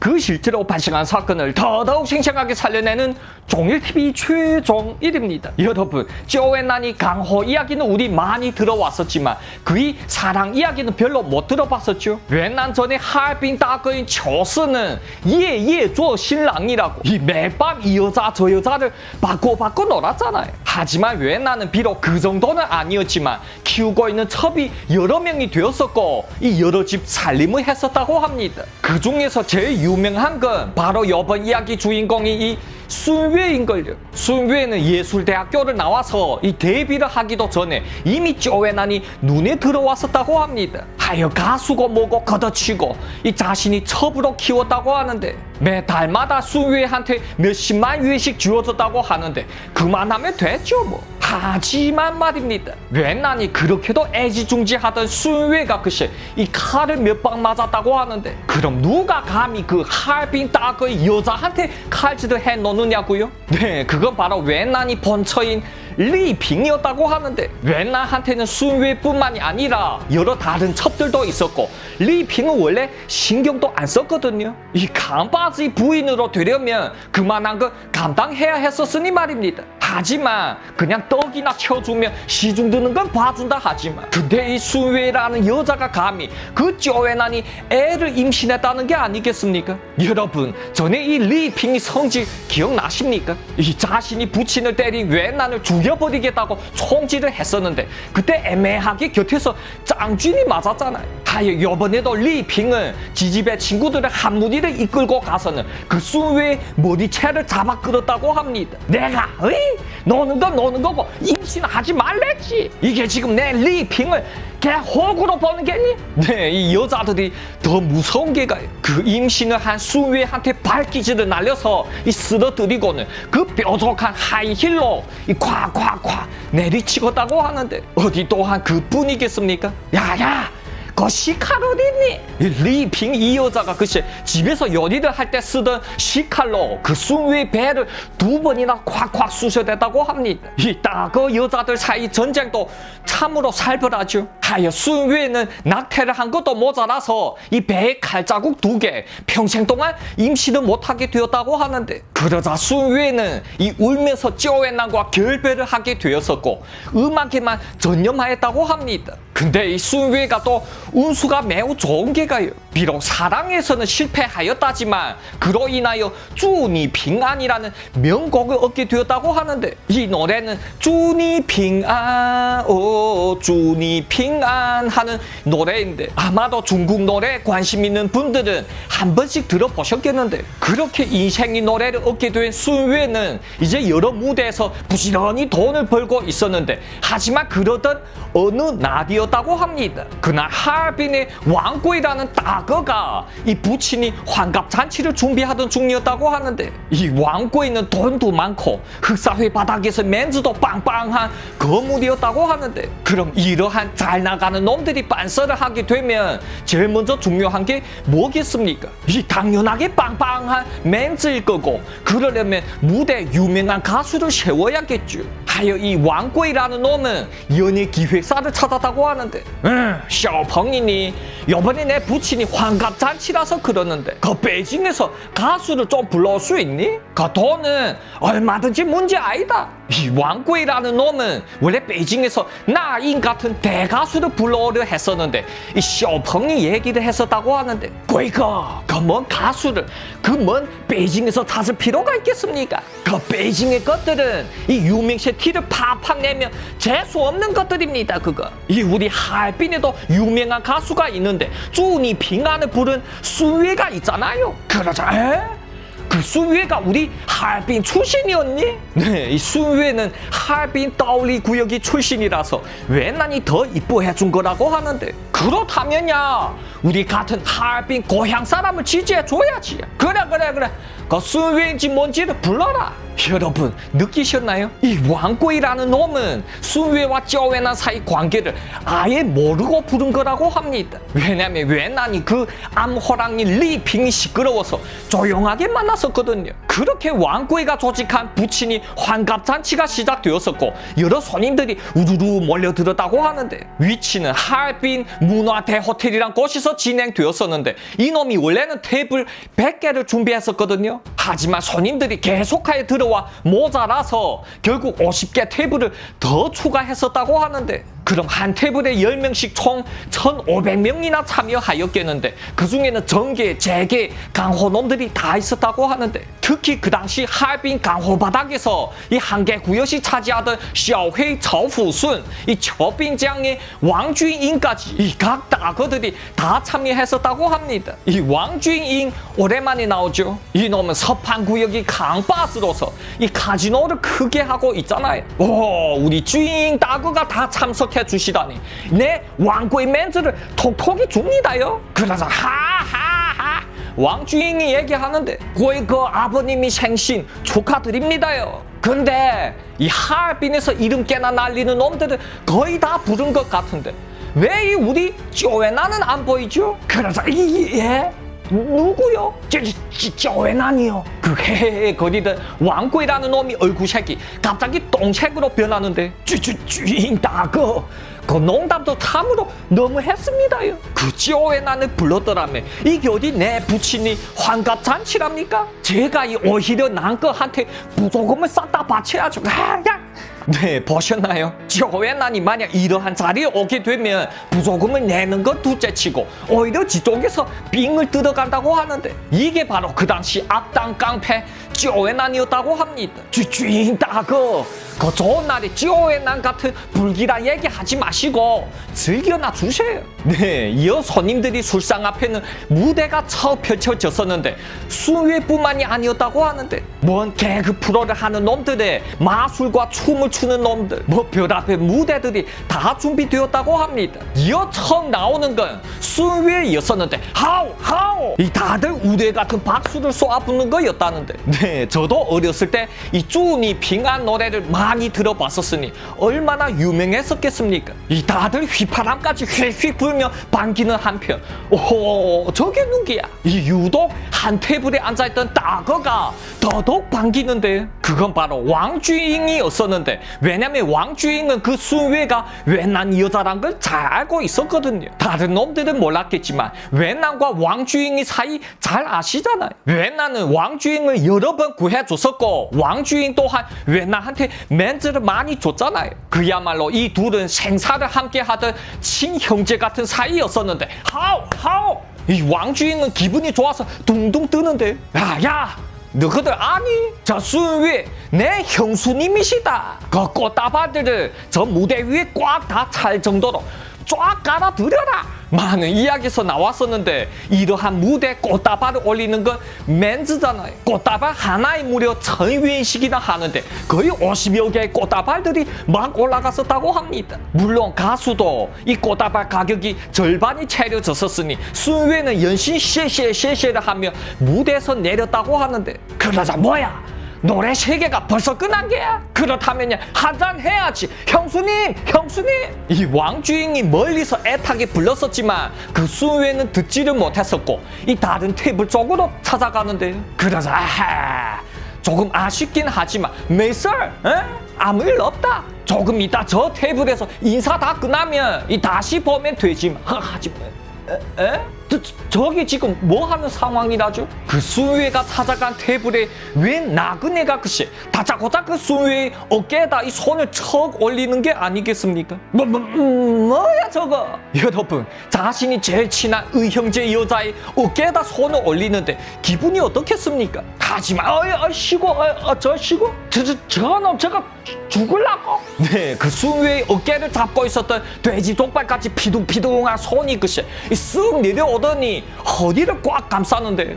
그 실제로 발생한 사건을 더더욱 생생하게 살려내는 종일TV 최종 1위입니다. 여러분, 조앤난이 강호 이야기는 우리 많이 들어왔었지만 그의 사랑 이야기는 별로 못 들어봤었죠. 웬난 전에 하얼빈 따거인 초스는 예예做 신랑이라고 이 매밤 이 여자 저 여자를 바꿔 놀았잖아요. 하지만 웬난은 비록 그 정도는 아니었지만 키우고 있는 첩이 여러 명이 되었었고 이 여러 집 살림을 했었다고 합니다. 그 중에서 제일 유명한 건 바로 이번 이야기 주인공이 이 순웨인걸요. 순웨는 예술대학교를 나와서 이 데뷔를 하기도 전에 이미 조앤난이 눈에 들어왔었다고 합니다. 하여 가수고 뭐고 걷어치고 이 자신이 첩으로 키웠다고 하는데 매 달마다 순웨한테 몇십만 유에씩 주어졌다고 하는데 그만하면 됐죠 뭐. 하지만 말입니다. 웬난이 그렇게도 애지중지하던 순웨가 글쎄 이 칼을 몇 방 맞았다고 하는데 그럼 누가 감히 그 하얼빈 따거의 여자한테 칼질을 해놓느냐고요? 네, 그건 바로 웬난이 본처인 리핑이었다고 하는데 웬난한테는 순웨뿐만이 아니라 여러 다른 첩들도 있었고 리핑은 원래 신경도 안 썼거든요. 이 강바지 부인으로 되려면 그만한 거 감당해야 했었으니 말입니다. 하지만 그냥 떡이나 쳐주면 시중 드는 건 봐준다 하지만 근데 이 순웨라는 여자가 감히 그 조앤난이 애를 임신했다는 게 아니겠습니까? 여러분, 전에 이 리핑이 성질 기억나십니까? 이 자신이 부친을 때린 웬난을 죽여버리겠다고 총질을 했었는데 그때 애매하게 곁에서 짱쥐니 맞았잖아요. 하여 이번에도 리핑은 지집의 친구들의 한 무리를 이끌고 가서는 그 순웨의 머리채를 잡아 끌었다고 합니다. 내가 노는 건 노는 거고 임신하지 말랬지. 이게 지금 내 리핑을 개 호구로 보는 게니? 네, 이 여자들이 더 무서운 게가요. 그 임신을 한 순웨한테 발기질을 날려서 이 쓰러뜨리고는 그 뾰족한 하이힐로 이 콱콱콱 내리치겠다고 하는데 어디 또한 그뿐이겠습니까? 야야! 그 시칼 어딨니? 리핑 이 여자가 글쎄 집에서 요리를 할 때 쓰던 시칼로 그 순웨의 배를 2번이나 콱콱 쑤셔댔다고 합니다. 이 따거 여자들 사이 전쟁도 참으로 살벌하죠. 하여 순웨는 낙태를 한 것도 모자라서 이 배에 칼자국 2개 평생 동안 임신을 못하게 되었다고 하는데 그러자 순웨는 이 울면서 조앤난과 결별을 하게 되었었고 음악에만 전념하였다고 합니다. 근데 이 순웨가 또 운수가 매우 좋은 게가요. 비록 사랑에서는 실패하였다지만 그로 인하여 주니 핑안이라는 명곡을 얻게 되었다고 하는데 이 노래는 주니 핑안 오 주니 핑안 하는 노래인데 아마도 중국 노래에 관심 있는 분들은 한 번씩 들어보셨겠는데 그렇게 인생이 노래를 얻게 된 순웨는 이제 여러 무대에서 부지런히 돈을 벌고 있었는데 하지만 그러던 어느 날이었다고 합니다. 그날 하얼빈의 왕꼬이라는 따거가 이 부친이 환갑잔치를 준비하던 중이었다고 하는데 이 왕꼬이는 돈도 많고 흑사회 바닥에서 멘즈도 빵빵한 거물이었다고 하는데 그럼 이러한 잘 나가는 놈들이 빤서를 하게 되면 제일 먼저 중요한 게 뭐겠습니까? 이 당연하게 빵빵한 멘즈일 거고 그러려면 무대에 유명한 가수를 세워야겠죠. 하여 이 왕꼬이라는 놈은 연예 기획사를 찾았다고 하는데 샤오펑이니 요번에 내 부친이 환갑잔치라서 그러는데 그 베이징에서 가수를 좀 불러올 수 있니? 그 돈은 얼마든지 문제 아니다. 이 왕꼬이라는 놈은 원래 베이징에서 나인 같은 대가수를 불러오려 했었는데 이 샤오펑이 얘기를 했었다고 하는데 꼬이거 그 먼 가수를 그 먼 베이징에서 찾을 필요가 있겠습니까? 그 베이징의 것들은 이 유명세 티를 팍팍 내면 재수 없는 것들입니다. 그거 이 우리 하얼빈에도 유명한 가수가 있는데 주니 핑안을 부른 순웨가 있잖아요. 그러자 그 순웨가 우리 하얼빈 출신이었니? 네, 이 순웨는 하얼빈 떠올리 구역이 출신이라서 웬난이 더 이뻐해준 거라고 하는데 그렇다면야 우리 같은 하얼빈 고향 사람을 지지해줘야지. 그래 그 순웨인지 뭔지를 불러라. 여러분 느끼셨나요? 이 왕꼬이라는 놈은 순웨와 조앤난 사이 관계를 아예 모르고 부른 거라고 합니다. 왜냐면 웬난이 그 암호랑이 리핑이 시끄러워서 조용하게 만났었거든요. 그렇게 왕꼬이가 조직한 부친이 환갑잔치가 시작되었었고 여러 손님들이 우르르 몰려들었다고 하는데 위치는 하얼빈 문화대호텔이란 곳에서 방에서 진행되었었는데 이놈이 원래는 테이블 100개를 준비했었거든요. 하지만 손님들이 계속하여 들어와 모자라서 결국 50개 테이블을 더 추가했었다고 하는데, 그럼 한 테이블에 10명씩 총 1,500명이나 참여하였겠는데 그 중에는 정계, 재계, 강호놈들이 다 있었다고 하는데, 특히 그 당시 하얼빈 강호 바닥에서 이 한 개 구역씩 차지하던 샤오회이 차오후순, 이 처빙장의 왕주인까지 이 각 다거들이 다 참여했었다고 합니다. 이 왕주인 오랜만에 나오죠. 이놈은 서판 구역이 강바스로서 이 카지노를 크게 하고 있잖아요. 오, 우리 주인 다거가 다 참석해 주시다니 내 왕고의 멘트를 톡톡히 줍니다요. 그래서 하하하 왕주인이 얘기하는데, 거의 그 아버님이 생신 축하드립니다요. 근데 이 하얼빈에서 이름 깨나 날리는 놈들은 거의 다 부른 것 같은데 왜 이 우리 쪼에나는 안 보이죠? 그래서 예? 누구요? 쪼에나니요. 그 헤헤거리던 왕꼬이라는 놈이 얼굴색이 갑자기 똥색으로 변하는데, 주인 다거 그 농담도 참으로 너무 했습니다요. 그 쪼에나는 불렀더라며 이게 어디 내 부친이 환갑잔치랍니까? 제가 이 오히려 난거한테 부조금을 싹 다 바쳐야죠. 네, 보셨나요? 쪼에난이 만약 이러한 자리에 오게 되면 부조금을 내는 건 둘째치고 오히려 지쪽에서 빙을 뜯어간다고 하는데, 이게 바로 그 당시 악당 깡패 쪼에난이었다고 합니다. 주인 다거 그 좋은 날에 쪼에난 같은 불길한 얘기 하지 마시고 즐겨나 주세요. 네, 이어 손님들이 술상 앞에는 무대가 처음 펼쳐졌었는데 수회뿐만이 아니었다고 하는데, 뭔 개그 프로를 하는 놈들의 마술과 춤을 추는 놈들, 뭐 별 앞에 무대들이 다 준비되었다고 합니다. 이어 처음 나오는 건 수회였었는데 하오 이 다들 우대 같은 박수를 쏘아붓는 거였다는데, 네, 저도 어렸을 때 이 쭈니 빙한 노래를 많이 들어봤었으니 얼마나 유명했었겠습니까? 이 다들 휘파람까지 휙휙 불며 반기는 한편, 오호 저게 누구야? 이 유독 한 테이블에 앉아있던 다거가 더더욱 반기는데, 그건 바로 왕주인이었었는데, 왜냐면 왕주인은 그 순회가 웬난 여자란 걸 잘 알고 있었거든요. 다른 놈들은 몰랐겠지만 웬난과 왕주인이 사이 잘 아시잖아요. 웬난은 왕주인을 여러 번 구해줬었고 왕주인 또한 웬난한테 멘트를 많이 줬잖아요. 그야말로 이 둘은 생사를 함께 하던 친형제 같은 사이였었는데, 하오 이 왕주인은 기분이 좋아서 둥둥 뜨는데, 야 너희들 아니? 저 순위 내 형수님이시다. 그 꽃다발들을 저 무대 위에 꽉 다 찰 정도로 쫙 깔아드려라. 많은 이야기에서 나왔었는데 이러한 무대에 꽃다발을 올리는 건 멘즈잖아요. 꽃다발 하나에 무려 1,000위엔씩이나 하는데 거의 50여 개의 꽃다발들이 막 올라갔었다고 합니다. 물론 가수도 이 꽃다발 가격이 절반이 채려졌었으니 순위는 연신 쉐쉐쉐쉐를 하며 무대에서 내렸다고 하는데, 그러자 뭐야? 노래 3개가 벌써 끝난 게야? 그렇다면 한잔 해야지. 형수님 이 왕주인이 멀리서 애타게 불렀었지만 그 순회는 듣지를 못했었고 이 다른 테이블 쪽으로 찾아가는데, 그러자 조금 아쉽긴 하지만 메설 아무 일 없다. 조금 이따 저 테이블에서 인사 다 끝나면 다시 보면 되지만 하지만 저기 지금 뭐 하는 상황이라죠? 그 순회가 찾아간 테이블에 웬 나그네가 글쎄 다짜고짜 그 순회의 어깨에다 이 손을 척 올리는 게 아니겠습니까? 뭐야 저거? 여러분, 자신이 제일 친한 의형제 여자의 어깨에다 손을 올리는데 기분이 어떻겠습니까? 하지만 쉬고 저 쉬고 저놈 저거 죽을라고? 네, 그 순회의 어깨를 잡고 있었던 돼지 족발같이 피둥피둥한 손이 글쎄 쓱 내려오더니 허리를 꽉 감쌌는데,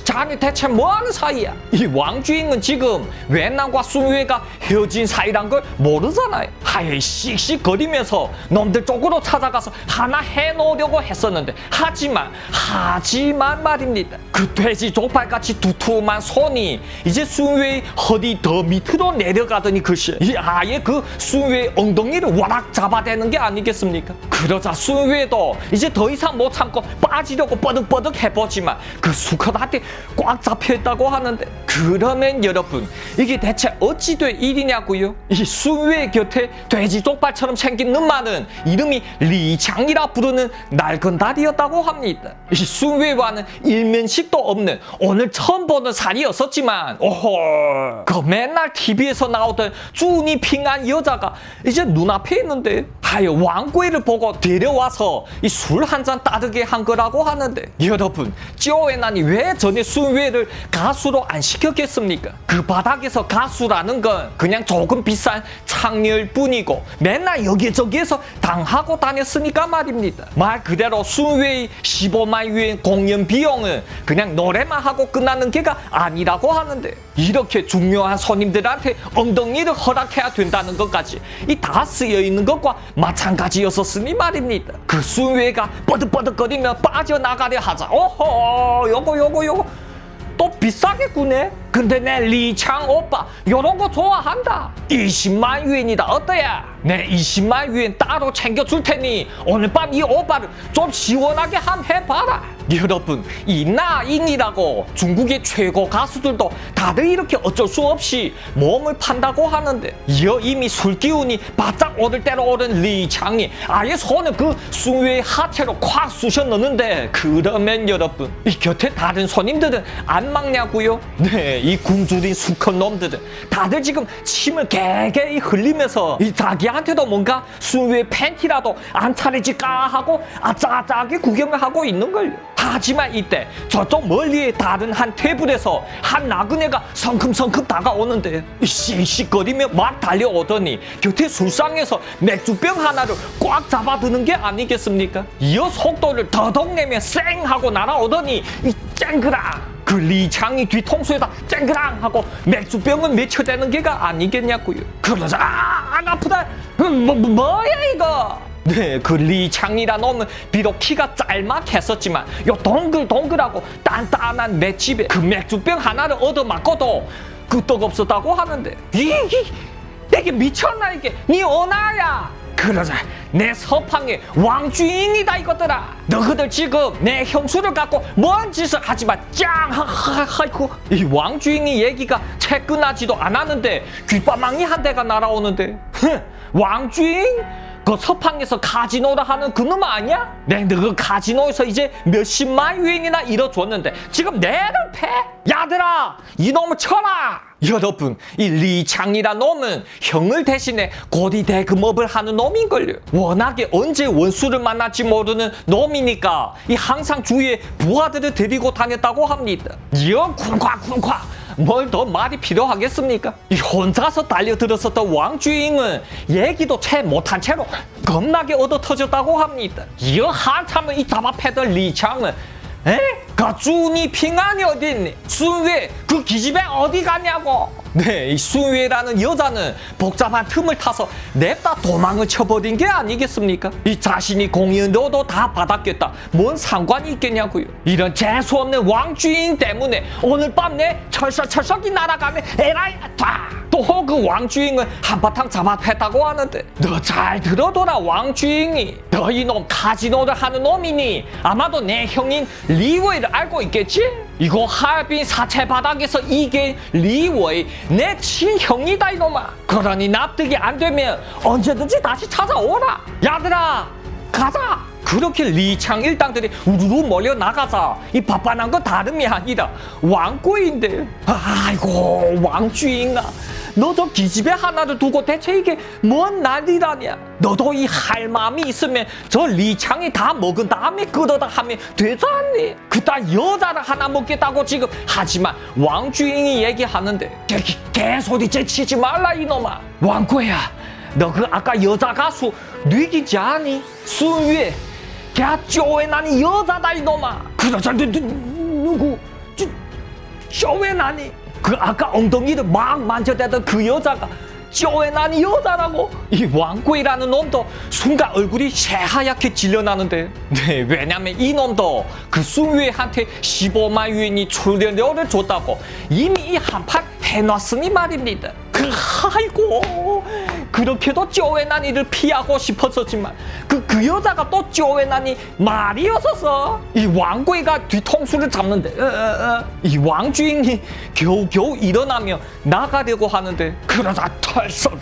자네 대체 뭐하는 사이야? 이 왕주인은 지금 웬난과 순회가 헤어진 사이란 걸 모르잖아요. 하여 씩씩거리면서 놈들 쪽으로 찾아가서 하나 해놓으려고 했었는데, 하지만 말입니다. 그 돼지 족발같이 두툼한 손이 이제 순회의 허리 더 밑으로 내려가더니 글쎄 아예 그 순회의 엉덩이를 와락 잡아대는 게 아니겠습니까? 그러자 순회도 이제 더 이상 못 참고 빠지려고 뻐득뻐득 해보지만 그 수컷한테 꽉 잡혀있다고 하는데, 그러면 여러분 이게 대체 어찌 될 일이냐고요? 이 순회 곁에 돼지 족발처럼 생긴 놈만은 이름이 리창이라 부르는 낡은 달이었다고 합니다. 이 순회와는 일면식도 없는 오늘 처음 보는 살이었었지만, 오호, 그 맨날 TV에서 나오던 쭈니 핑한 여자가 이제 눈앞에 있는데, 하여 왕꼬이를 보고 데려와서 이 술 한 잔 따르게 한 거라고 하는데, 여러분 쪼에난이 왜 전에 순회를 가수로 안 시켰겠습니까? 그 바닥에서 가수라는 건 그냥 조금 비싼 창녀일 뿐이고 맨날 여기저기에서 당하고 다녔으니까 말입니다. 말 그대로 순회의 15만 유엔 공연 비용은 그냥 노래만 하고 끝나는 게가 아니라고 하는데, 이렇게 중요한 손님들한테 엉덩이를 허락해야 된다는 것까지 이 다 쓰여 있는 것과 마찬가지였었으니 말입니다. 그 순회가 뻐득뻐득거리며 빠져나가려 하자, 오호, 요거 또 비싸게 구네? 근데 내 리창 오빠 요런 거 좋아한다. 20만 유엔이다. 어때야? 내 20만 유엔 따로 챙겨줄 테니 오늘 밤 이 오빠를 좀 시원하게 함 해봐라. 여러분, 이 나인이라고 중국의 최고 가수들도 다들 이렇게 어쩔 수 없이 몸을 판다고 하는데, 이미 술 기운이 바짝 오를 대로 오른 리창이 아예 손을 그 순회의 하체로 콱 쑤셔 넣는데, 그러면 여러분 이 곁에 다른 손님들은 안 막냐고요? 네, 이 굶주린 수컷 놈들은 다들 지금 침을 개개이 흘리면서 이 자기한테도 뭔가 순회 팬티라도 안 차려질까 하고 아짜아짜하게 구경을 하고 있는걸요. 하지만 이때 저쪽 멀리에 다른 한 테이블에서 한 나그네가 성큼성큼 다가오는데, 씩씩거리며 막 달려오더니 곁에 술상에서 맥주병 하나를 꽉 잡아드는 게 아니겠습니까? 이어 속도를 더덕 내며 쌩 하고 날아오더니 이 쨍그랑, 그 리창이 뒤통수에다 쨍그랑 하고 맥주병은 맺혀대는 게가 아니겠냐고요. 그러자 안 아프다. 뭐야 이거. 네, 그 리창이란 놈은 비록 키가 짤막했었지만 요 동글동글하고 단단한 맷집에 그 맥주병 하나를 얻어맞고도 끄떡없었다고 하는데, 이게 미쳤나 이게. 니 어나야. 그러자 내 서팡의 왕주인이다 이것들아. 너희들 지금 내 형수를 갖고 뭔 짓을 하지마. 짱 하이쿠. 이 왕주인이 얘기가 채 끝나지도 않았는데 귓바망이 한 대가 날아오는데, 왕주인? 그 서팡에서 카지노를 하는 그놈 아니야? 그 카지노에서 이제 몇십만 유엔이나 잃어줬는데 지금 내를 패? 야들아, 이놈을 쳐라. 여러분, 이 리창이란 놈은 형을 대신에 고디 대금업을 하는 놈인걸요. 워낙에 언제 원수를 만날지 모르는 놈이니까 이 항상 주위에 부하들을 데리고 다녔다고 합니다. 이어 쿵쾅쿵쾅. 뭘 더 말이 필요하겠습니까? 혼자서 달려들었었던 왕주인은 얘기도 채 못한 채로 겁나게 얻어 터졌다고 합니다. 이어 한참을 이 잡아패던 리창은, 그 쭈니 핑안이 어디 있니? 순회 그 기집애 어디 갔냐고. 네, 이 순회라는 여자는 복잡한 틈을 타서 냅다 도망을 쳐버린 게 아니겠습니까? 이 자신이 공연료도 다 받았겠다, 뭔 상관이 있겠냐고요. 이런 재수없는 왕주인 때문에 오늘 밤 내 철썩철썩이 날아가면 에라이 또 그 왕주인을 한바탕 잡아팼다고 하는데, 너 잘 들어둬라 왕주인이. 너 이놈 카지노를 하는 놈이니 아마도 내 형인 리웨이를 알고 있겠지? 이거 하얼빈 사채 바닥에서 이긴 리웨이 내 친형이다 이놈아. 그러니 납득이 안 되면 언제든지 다시 찾아오라. 야들아, 가자. 그렇게 리창 일당들이 우르르 몰려 나가자 이 바빠난 거 다름이 아니라 왕꼬인데, 아이고 왕주인아, 너 저 기집애 하나를 두고 대체 이게 뭔 난리라냐. 너도 이 할 마음이 있으면 저 리창이 다 먹은 다음에 끓여다 하면 되지 않니? 그딴 여자를 하나 먹겠다고 지금. 하지만 왕주인이 얘기하는데, 개소리째 치지 말라 이놈아. 왕꼬야, 너 그 아까 여자 가수 뉘기지 아니? 순회 걔 쪼에난이 여자다 이놈아. 그러자 누구? 쪼에난이 그 아까 엉덩이를 막 만져대던 그 여자가 쪼에난이 여자라고? 이 왕꼬이라는 놈도 순간 얼굴이 새하얗게 질려나는데, 네, 왜냐면 이 놈도 그 순회한테 15만 유엔이 출연료를 줬다고 이미 이 한판 해놨으니 말입니다. 아이고, 그렇게도 쪼웨난이를 피하고 싶었었지만 그 여자가 또 쪼웨난이 말이었었어. 이 왕贵가 뒤통수를 잡는데 이 왕주인이 겨우겨우 일어나며 나가려고 하는데 그러다 털썩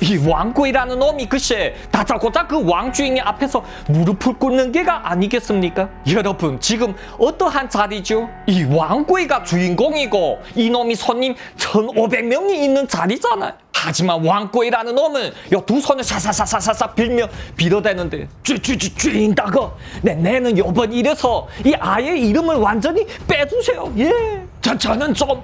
이 왕贵라는 놈이 글쎄 다짜고짜 그 왕주인이 앞에서 무릎을 꿇는 게가 아니겠습니까? 여러분 지금 어떠한 자리죠? 이 왕贵가 주인공이고 이놈이 손님 1500명이 있는 자리잖아요. 하지만 왕贵라는 놈은 두 손을 사사사사사 빌며 빌어대는데 주인다거 내는 요번 일에서 이 아이의 이름을 완전히 빼주세요. 예. 저는 좀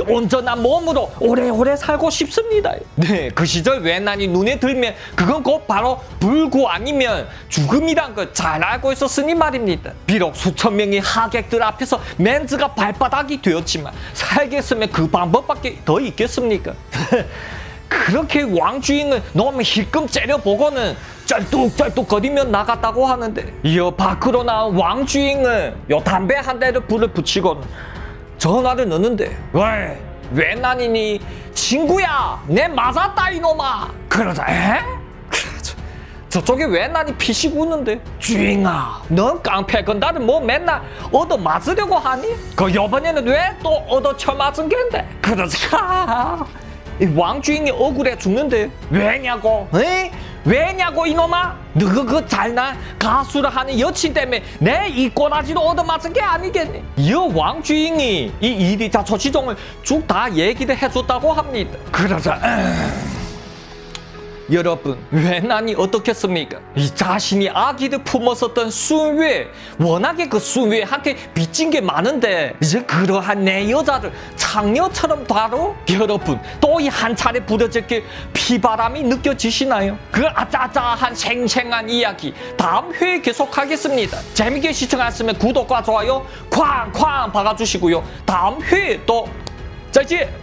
온전한 몸으로 오래오래 살고 싶습니다. 네, 그 시절 웬난이 눈에 들면 그건 곧 바로 불구 아니면 죽음이란 걸 잘 알고 있었으니 말입니다. 비록 수천 명의 하객들 앞에서 맨즈가 발바닥이 되었지만 살겠으면 그 방법밖에 더 있겠습니까? 그렇게 왕주인을 너무 힐끔 째려보고는 쩔뚝쩔뚝거리며 나갔다고 하는데 이어 밖으로 나온 왕주인은 담배 한 대를 불을 붙이고는 전화를 넣는데 왜 난이니 친구야 내 맞았다 이놈아 그러자 저쪽에 왜 난이 피식 웃는데 주인아 넌 깡패 건다를 뭐 맨날 얻어 맞으려고 하니? 그 요번에는 왜 또 얻어 쳐맞은 겐데 그러자 이 왕주인이 억울해 죽는데 왜냐고? 왜냐고 이놈아? 너가 그 잘난 가수를 하는 여친 때문에 내 이 꼬라지도 얻어맞은 게 아니겠니? 이 왕주인이 이 이리자 조시종을 쭉 다 얘기를 해줬다고 합니다. 그러자 여러분 웬난이 어떻겠습니까? 이 자신이 아기를 품었었던 순회 워낙에 그 순회한테 빚진 게 많은데 이제 그러한 내 여자를 창녀처럼 다뤄? 여러분 또 이 한 차례 부러질 게 피바람이 느껴지시나요? 그 아짜아짜한 생생한 이야기 다음 회에 계속하겠습니다. 재밌게 시청하셨으면 구독과 좋아요 쾅쾅 박아주시고요. 다음 회에 또 再见